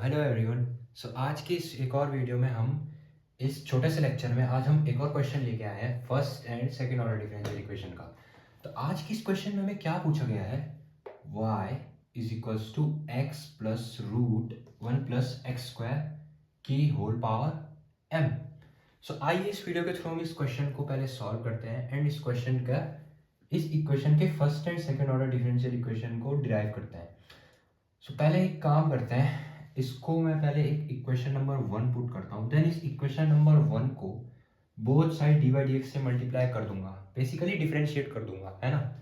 Hello everyone. आज की इस एक और वीडियो में हम इस छोटे से लेक्चर में आज हम एक और क्वेश्चन लेके आए हैं first and second order differential equation का। तो आज की इस क्वेश्चन में हमें क्या पूछा गया है, y is equals to x plus root one plus x square की होल पावर m। आइए इस वीडियो के थ्रू हम इस क्वेश्चन को पहले सॉल्व करते हैं एंड इस इक्वेशन के first and second order differential equation को डिराइव करते हैं। पहले एक काम करते हैं, इसको मैं पहले एक इक्वेशन नंबर 1 पुट करता हूँ, देन इस इक्वेशन नंबर 1 को both side D by d x से मल्टीप्लाई कर दूंगा, बेसिकली डिफरेंशिएट कर दूंगा, है ना।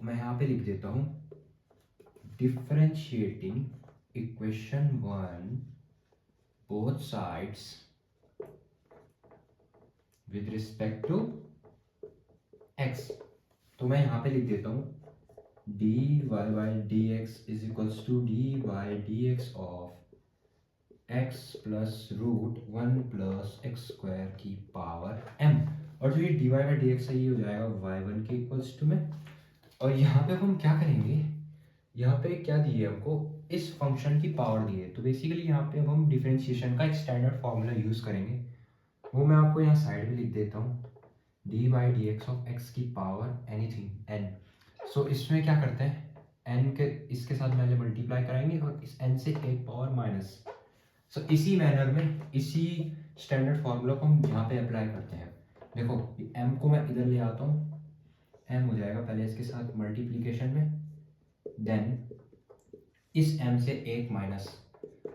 मैं यहाँ पे लिख देता हूँ differentiating equation 1 both sides with respect to x. तो मैं यहाँ पे लिख देता हूँ dy by dx is equals to dy dx of x plus root 1 plus x square की पावर m। और जो ये dy by dx है ये हो जाएगा y1 के इक्वल्स टू में। और यहाँ पे हम क्या करेंगे, यहाँ पे क्या दिए हमको, इस फंक्शन की पावर दी है। तो बेसिकली यहाँ पे अब हम डिफरेंशिएशन का एक स्टैंडर्ड फॉर्मूला यूज़ करेंगे, वो मैं आपको यहाँ साइड में लिख देता हूँ dy by dx of x की पावर एनीथिंग n। इसमें क्या करते हैं, n के इसके साथ पहले मल्टीप्लाई कराएंगे और इस n से एक पावर माइनस। इसी मैनर में इसी स्टैंडर्ड फार्मूला को हम यहाँ पे अप्लाई करते हैं। देखो m को मैं इधर ले आता हूँ, m हो जाएगा पहले इसके साथ मल्टीप्लीकेशन में, देन इस m से एक माइनस।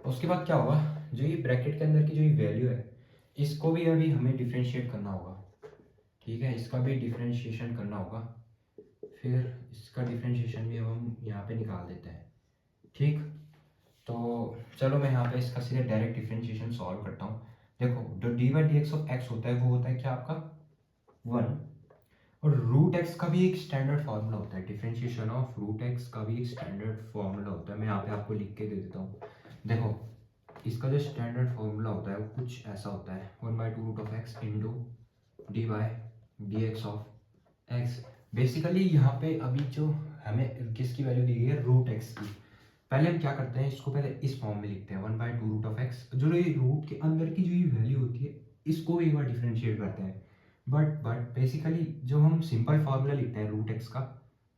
उसके बाद क्या होगा, जो ये ब्रैकेट के अंदर की जो ये वैल्यू है इसको भी अभी हमें डिफ्रेंशिएट करना होगा, ठीक है, इसका भी डिफ्रेंशिएशन करना होगा। फिर इसका डिफरेंशिएशन भी अब हम यहाँ पे निकाल देते हैं, ठीक। तो चलो मैं यहाँ पे इसका सीधे डायरेक्ट डिफरेंशिएशन सॉल्व करता हूँ। देखो जो D by d x of x होता है वो होता है क्या आपका 1, और रूट एक्स का भी एक स्टैंडर्ड फार्मूला होता है, डिफरेंशिएशन ऑफ रूट एक्स का भी एक स्टैंडर्ड फार्मूला होता है। मैं यहाँ पे आपको लिख के दे देता हूँ। देखो इसका जो स्टैंडर्ड फार्मूला होता है वो कुछ ऐसा होता है 1/2 x into D by d x of x. Basically यहाँ पे अभी जो हमें किसकी वैल्यू दी गई है, रूट एक्स की। पहले हम क्या करते हैं, इसको पहले इस फॉर्म में लिखते हैं 1/2 जो ये रूट के अंदर की जो ये वैल्यू होती है इसको भी एक बार डिफरेंशिएट करते हैं। बट बेसिकली जो हम सिंपल फार्मूला लिखते हैं रूट एक्स का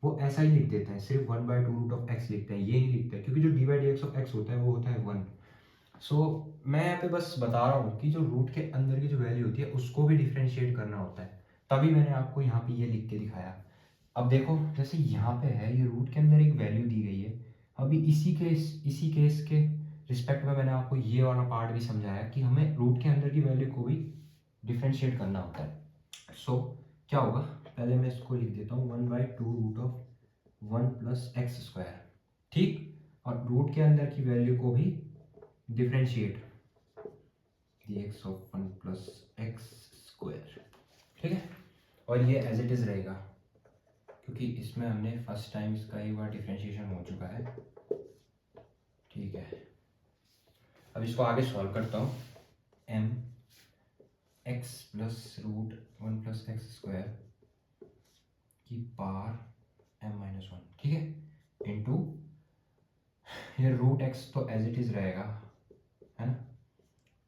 वो ऐसा ही लिख देते हैं, सिर्फ 1/2 लिखते हैं, ये नहीं लिखते हैं, क्योंकि जो D by d x of x होता है वो होता है 1। मैं यहाँ पे बस बता रहा हूँ कि जो रूट के अंदर की जो वैल्यू होती है उसको भी डिफरेंशिएट करना होता है, तभी मैंने आपको यहाँ पे ये लिख के दिखाया। अब देखो जैसे यहाँ पे है ये रूट के अंदर एक वैल्यू दी गई है, अभी इसी केस के रिस्पेक्ट में मैंने आपको ये वाला पार्ट भी समझाया कि हमें रूट के अंदर की वैल्यू को भी डिफ्रेंशिएट करना होता है। क्या होगा, पहले मैं इसको लिख देता हूँ 1/2 प्लस एक्स स्क्वायर, ठीक। और रूट के अंदर की वैल्यू को भी differentiate dx of 1 plus x square, ठीक है। और ये एज इट इज रहेगा क्योंकि इसमें हमने फर्स्ट टाइम इसका एक बार डिफरेंशिएशन हो चुका है, ठीक है। अब इसको आगे सॉल्व करता हूँ, m x plus root 1 plus x square की पावर m-1, ठीक है, इनटू ये रूट x तो एज इट इज रहेगा, है ना,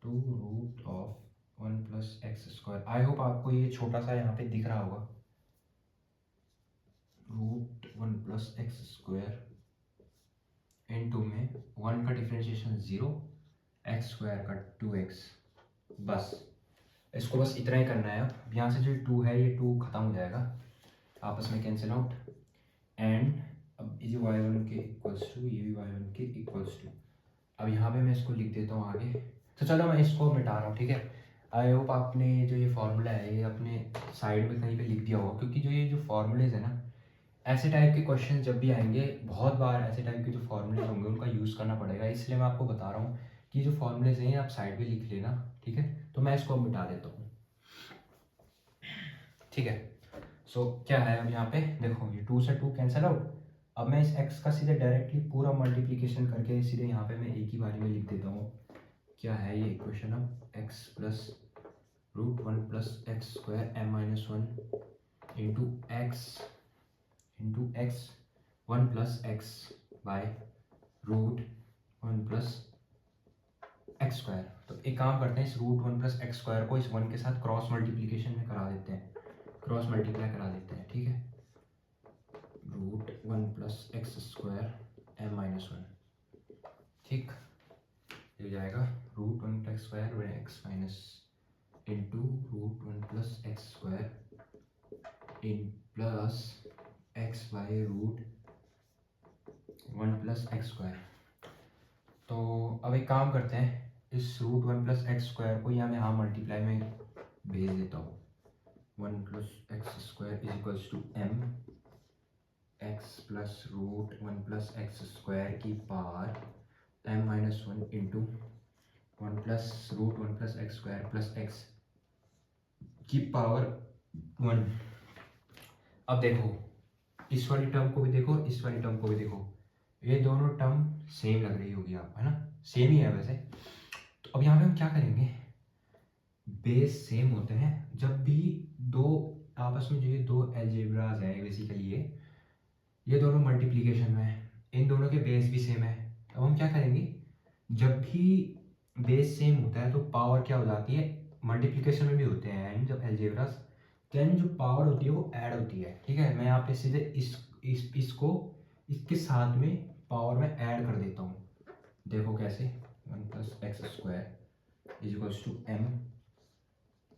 two root of 1 plus x square. I hope आपको ये छोटा सा यहाँ पे दिख रहा होगा, root 1 plus x square into में 1 का डिफरेंशिएशन 0, एक्स स्क्वायर का 2x। बस इसको बस इतना ही करना है। अब यहाँ से जो 2 है ये 2 खत्म हो जाएगा, आपस में कैंसिल आउट, एंड अब ये y1 के इक्वल्स टू, ये भी y1 के इक्वल्स टू। अब यहाँ पे मैं इसको लिख देता हूँ आगे। तो चलो मैं इसको मिटा रहा हूँ, ठीक है। आई होप आपने जो ये फॉर्मूला है ये अपने साइड में कहीं पे लिख दिया होगा, क्योंकि जो ये जो फॉर्मूलेज है ना, ऐसे टाइप के क्वेश्चन जब भी आएंगे बहुत बार ऐसे टाइप के जो फॉर्मूलेज होंगे उनका यूज़ करना पड़ेगा, इसलिए मैं आपको बता रहा हूँ कि जो फॉर्मूलेज हैं आप साइड पे लिख लेना, ठीक है। तो मैं इसको मिटा देता हूँ, ठीक है। क्या है अब यहाँ पे देखो, ये 2 से 2 कैंसिल आउट। अब मैं इस x का सीधे डायरेक्टली पूरा मल्टीप्लीकेशन करके सीधे यहाँ पे मैं एक ही बारी में लिख देता हूँ। क्या है ये इक्वेशन, अब x plus root 1 plus x square m-1 into x 1 plus x by root 1 plus x square. तो एक काम करते हैं, इस root one plus x square को इस वन के साथ क्रॉस मल्टीप्लीकेशन में करा देते हैं, क्रॉस मल्टीप्लाई करा देते हैं, ठीक है। Root one plus x square m minus one, ठीक, हो जाएगा root one plus square x minus into root one plus x square in plus x by root one plus x square. तो अब एक काम करते हैं, इस root one plus x square को यहाँ मैं यहाँ मल्टीप्लाई में भेज देता हूँ, one plus x square is equals to m x plus root one plus x square की power m minus one into one plus root one plus x square plus x की पावर वन। अब देखो, इस वाली term को भी देखो, इस वाली टर्म को भी देखो, ये दोनों टर्म सेम लग रही होगी आपको, है ना, सेम ही है वैसे। तो अब यहाँ पे हम क्या करेंगे, बेस सेम होते हैं जब भी दो आपस में, जो ये दो अलजेब्राज है बेसिकली, ये दोनों मल्टीप्लिकेशन में है, इन दोनों के बेस भी सेम है। अब हम क्या करेंगे, जब भी बेस सेम होता है तो पावर क्या हो जाती है, मल्टीप्लिकेशन में भी होते हैं एंड जब अलजेब्रास, देन जो पावर होती है वो ऐड होती है, ठीक है। मैं यहाँ पे सीधे इसको इसके साथ में पावर में ऐड कर देता हूँ, देखो कैसे, one plus x square is equals to m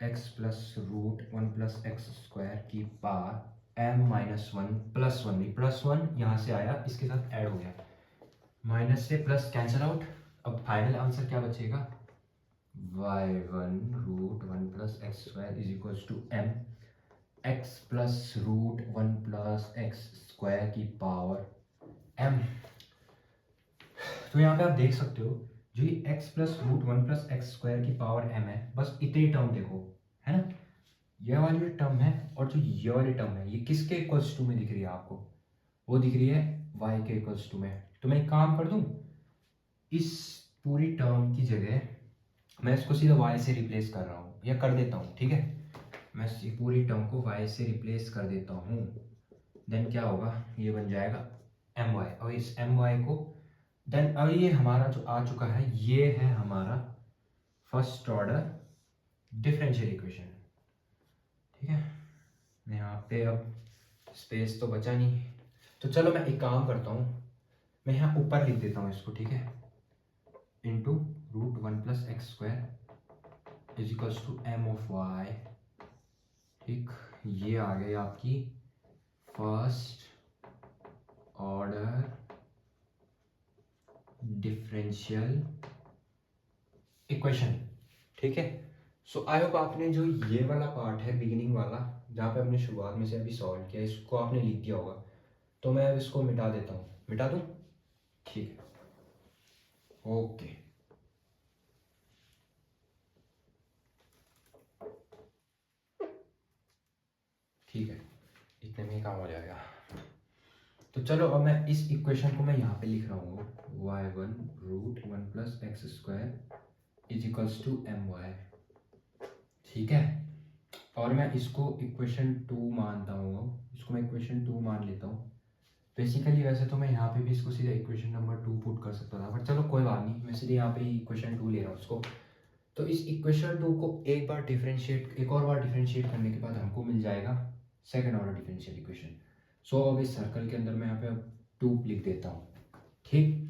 x plus root one plus x square की power m minus one plus one, भी प्लस वन यहाँ से आया, इसके साथ ऐड हो गया, माइनस से प्लस कैंसिल आउट। अब फाइनल आंसर क्या बचेगा, y one root one plus x square is equals to m x plus root one plus x square की पावर एम। तो यहाँ पे आप देख सकते हो, जो ये x plus root one plus x square की पावर एम है, बस इतनी टर्म देखो, है ना, ये वाली जो टर्म है और जो ये वाली टर्म है, ये किसके इक्वल्स टू में दिख रही है आपको, वो दिख रही है y के इक्वल्स टू में। तो मैं एक काम कर दूं, इस पूरी टर्म की जगह मैं इसको सीधा y से रिप्लेस कर रहा हूँ, या कर देता हूँ, ठीक है, मैं इस पूरी टर्म को y से रिप्लेस कर देता हूँ, देन क्या होगा, ये बन जाएगा my, और इस my को देन, अब ये हमारा जो आ चुका है, ये है हमारा फर्स्ट ऑर्डर डिफरेंशियल इक्वेशन, ठीक है। यहाँ पे अब स्पेस तो बचा नहीं, तो चलो मैं एक काम करता हूँ, मैं यहाँ ऊपर लिख देता हूँ इसको, ठीक है, into root one plus x square is equals to m of y, ठीक, ये आ गई आपकी फर्स्ट ऑर्डर डिफरेंशियल इक्वेशन, ठीक है। सो आई होप आपने जो ये वाला पार्ट है बिगिनिंग वाला, जहाँ पे हमने शुरुआत में से अभी सॉल्व किया, इसको आपने लिख दिया होगा। तो मैं अब इसको मिटा देता हूँ, मिटा दूँ, ठीक है, ओके। ठीक है, इतने में ही काम हो जाएगा। तो चलो अब मैं इस इक्वेशन को मैं यहाँ पे लिख रहा हूँ, y one root one plus x square is equals to m y, ठीक है। और मैं इसको इक्वेशन टू मानता हूँ, इसको मैं इक्वेशन टू मान लेता हूँ। बेसिकली वैसे तो मैं यहाँ पे भी इसको सीधा इक्वेशन नंबर टू पुट कर सकता था, बट चलो कोई बात नहीं, मैं सीधे यहाँ पे इक्वेशन टू ले रहा हूँ इसको। तो इस इक्वेशन टू को एक बार डिफरेंशिएट, एक और बार डिफरेंशिएट करने के बाद हमको मिल जाएगा सेकंड ऑर्डर डिफरेंशियल इक्वेशन। सो अब इस सर्कल के अंदर मैं यहाँ पे अब टू लिख देता हूँ, ठीक।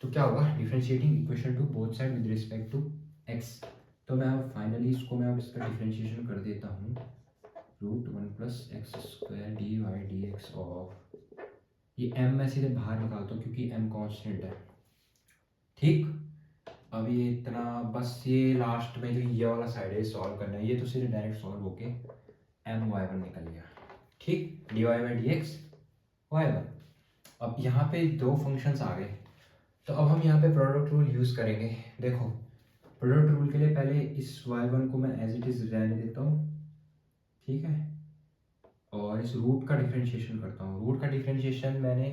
तो क्या होगा, differentiating equation two both side with respect to x. तो मैं अब फाइनली इसको मैं अब इसका डिफरेंशिएशन कर देता हूँ, root one plus x square d y d x of, ये m मैं सीधे बाहर निकालता हूँ क्योंकि m कांस्टेंट है, ठीक। अब ये इतना बस, ये लास्ट में जो ये वाला साइड है सॉल्व करना है, ये तो सीधे डायरेक्ट सॉल्व होके एम वाई वन निकल गया, ठीक, d y by d x y one. अब यहाँ पे दो फंक्शंस आ गए, तो अब हम यहाँ पे प्रोडक्ट रूल यूज़ करेंगे। देखो, प्रोडक्ट रूल के लिए पहले इस वाई वन को मैं एज इट इज़ रहने देता हूँ, ठीक है, और इस रूट का डिफरेंशिएशन करता हूँ। रूट का डिफरेंशिएशन मैंने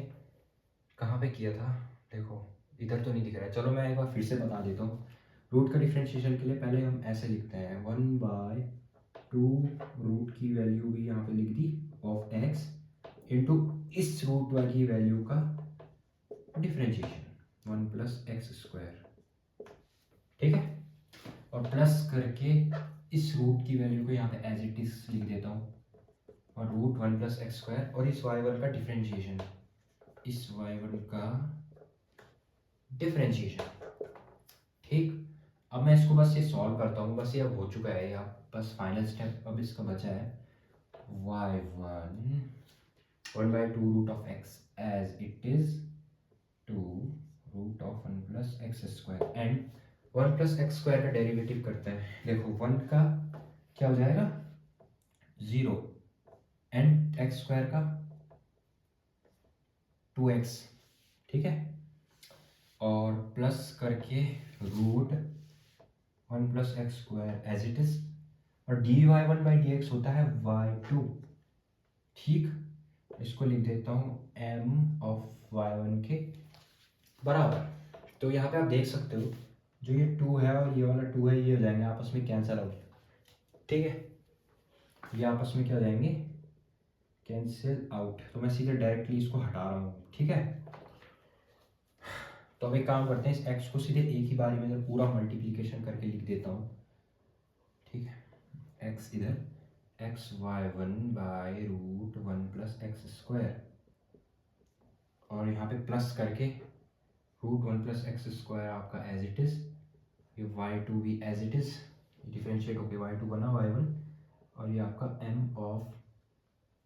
कहाँ पे किया था, देखो इधर तो नहीं दिख रहा है, चलो मैं एक बार फिर से बता देता हूँ। रूट का डिफरेंशिएशन के लिए पहले हम ऐसे लिखते हैं, वन बाय टू रूट की वैल्यू भी यहाँ पे लिख दी ऑफ एक्स इंटू इस रूट वाली वैल्यू का differentiation one plus x square, ठीक है, और प्लस करके इस रूट की वैल्यू को यहाँ पे एज इट इज लिख देता हूँ, और root one plus x square, और इस वाई वन का डिफ्रेंशिएशन, इस वाई वन का डिफ्रेंशिएशन। ठीक, अब मैं इसको बस ये सॉल्व करता हूँ, बस ये अब हो चुका है, या बस फाइनल स्टेप अब इसका बचा है, y one by two root of x as it is two root of one plus x square, and one plus x square का डेरिवेटिव करते हैं। देखो वन का क्या हो जाएगा 0, एंड एक्स स्क्वायर का 2x, ठीक है, और प्लस करके root one plus x square as it is, और d y one by d x होता है y2। ठीक, इसको लिख देता हूँ m ऑफ y1 के बराबर। तो यहाँ पे आप देख सकते हो जो ये 2 है और ये वाला 2 है, ये हो जाएंगे आपस में कैंसिल आउट। ठीक है, ये आपस में क्या हो जाएंगे, कैंसिल आउट। तो मैं सीधे डायरेक्टली इसको हटा रहा हूँ। ठीक है, तो अब एक काम करते हैं, इस x को सीधे एक ही बारी में इधर पूरा मल्टीप्लिकेशन करके लिख देता हूँ। ठीक है, x इधर x y one by root one plus x square, और यहाँ पे प्लस करके root one plus x square आपका एज इट इज, ये वाई टू भी एज इट इज डिफ्रेंशिएट होके वाई टू बना वाई वन, और ये आपका m ऑफ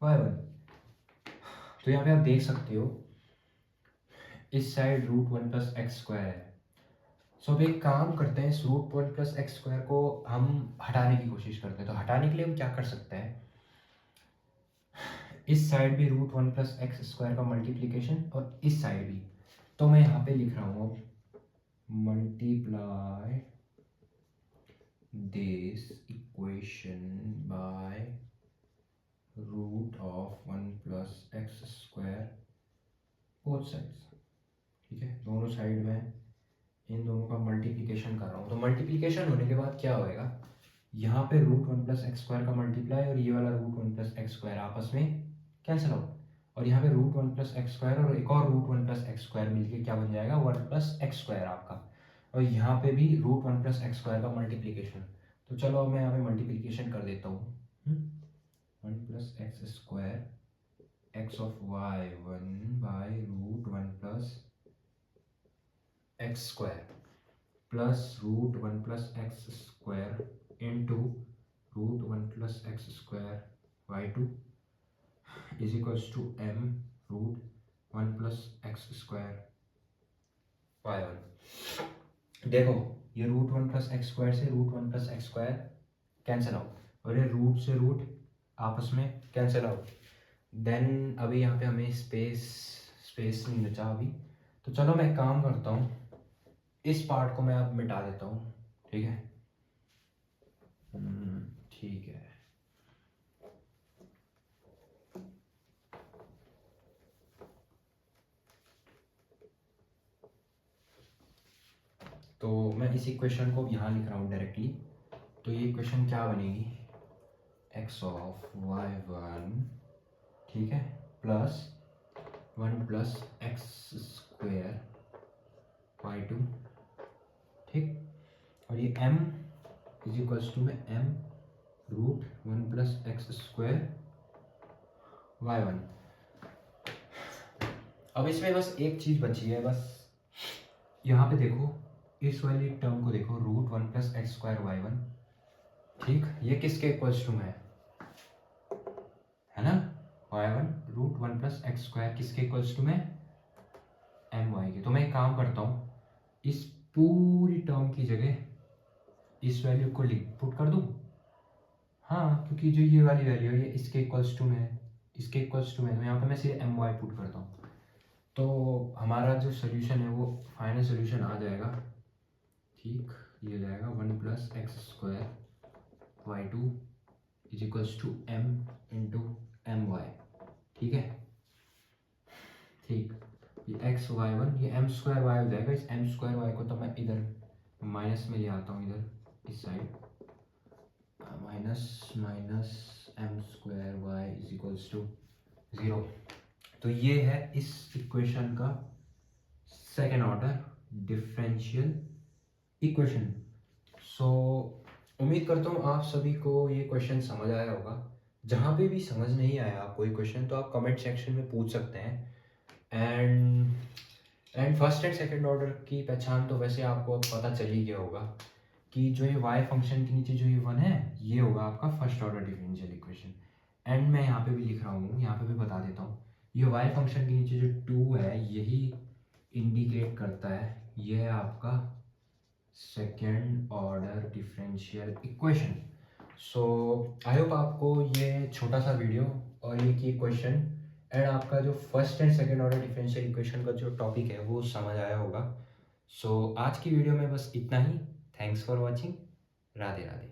वाई वन। तो यहाँ पे आप देख सकते हो इस side root one plus x square है। सो अब एक काम करते हैं, इस root one plus x square को हम हटाने की कोशिश करते हैं। तो हटाने के लिए हम क्या कर सकते हैं, इस साइड भी root one plus x square का मल्टीप्लीकेशन, और इस साइड भी। तो मैं यहाँ पे लिख रहा हूँ multiply this equation by root of one plus x square both sides. ठीक है, दोनों साइड में इन दोनों का मल्टीप्लिकेशन कर रहा हूँ। तो मल्टीप्लिकेशन होने के बाद क्या होएगा, यहाँ पे root one plus x square का मल्टीप्लाई और ये वाला root one plus x square आपस में कैंसिल आउट, और यहाँ पे root one plus x square और एक और root one plus x square मिलके क्या बन जाएगा, वन प्लस एक्स स्क्वायर आपका, और यहाँ पे भी root one plus x square का मल्टीप्लिकेशन। तो चलो अब मैं यहाँ पे मल्टीप्लिकेशन कर देता हूँ, one plus x square x of y one by root one plus x square plus root one plus x square into root one plus x square y two is equals to m root one plus x square y one. देखो ये root one plus x square से root one plus x square cancel out, और ये root से root आपस में cancel out. Then अभी यहाँ पे हमें स्पेस नहीं बचा अभी, तो चलो मैं काम करता हूँ, इस पार्ट को मैं अब मिटा देता हूँ। ठीक है, ठीक है, तो मैं इस इक्वेशन को यहाँ लिख रहा हूँ डायरेक्टली। तो ये इक्वेशन क्या बनेगी, एक्स ऑफ वाई वन, ठीक है, plus one plus x square y two, ठीक, और ये m इज इक्वल्स टू में m root one plus x square y one. अब इसमें बस एक चीज़ बची है, बस यहाँ पे देखो इस वाली टर्म को देखो, root one plus x square y one, ठीक, ये किसके इक्वल्स टू है ना, y one root one plus x square किसके इक्वल्स टू में, एम वाई के। तो मैं एक काम करता हूँ, इस पूरी टर्म की जगह इस वैल्यू को लिख पुट कर दूँ, हाँ, क्योंकि जो ये वाली वैल्यू है ये इसके इक्वल्स टू में है, इसके इक्वल्स टू में, तो यहाँ पे मैं सीधे एम वाई पुट करता हूँ, तो हमारा जो सोल्यूशन है वो फाइनल सोल्यूशन आ जाएगा। ठीक, ये हो जाएगा one plus x square y two is equals to m into m y. ठीक है, ठीक, ये एक्स वाई वन, ये एम स्क्वायर वाई हो जाएगा। इस एम स्क्वायर वाई को तो मैं इधर माइनस में ले आता हूँ, इधर इस side, minus minus m square y is equals to 0। तो ये है इस इक्वेशन का second order differential equation. So उम्मीद करता हूँ आप सभी को ये क्वेश्चन समझ आया होगा। जहाँ पे भी समझ नहीं आया कोई क्वेश्चन तो आप कमेंट सेक्शन में पूछ सकते हैं। And first and second order की पहचान तो वैसे आपको अब पता चल ही गया होगा कि जो ये y फंक्शन के नीचे जो ये 1 है ये होगा आपका first order differential equation. And मैं यहाँ पे भी लिख रहा हूँ, यहाँ पे भी बता देता हूँ, ये y फंक्शन के नीचे जो 2 है यही इंडिकेट करता है ये है आपका सेकेंड ऑर्डर डिफरेंशियल इक्वेशन। सो आई होप आपको ये छोटा सा वीडियो और ये क्वेश्चन एंड आपका जो first and second order differential equation का जो टॉपिक है वो समझ आया होगा। सो आज की वीडियो में बस इतना ही। Thanks for watching. Radhe Radhe.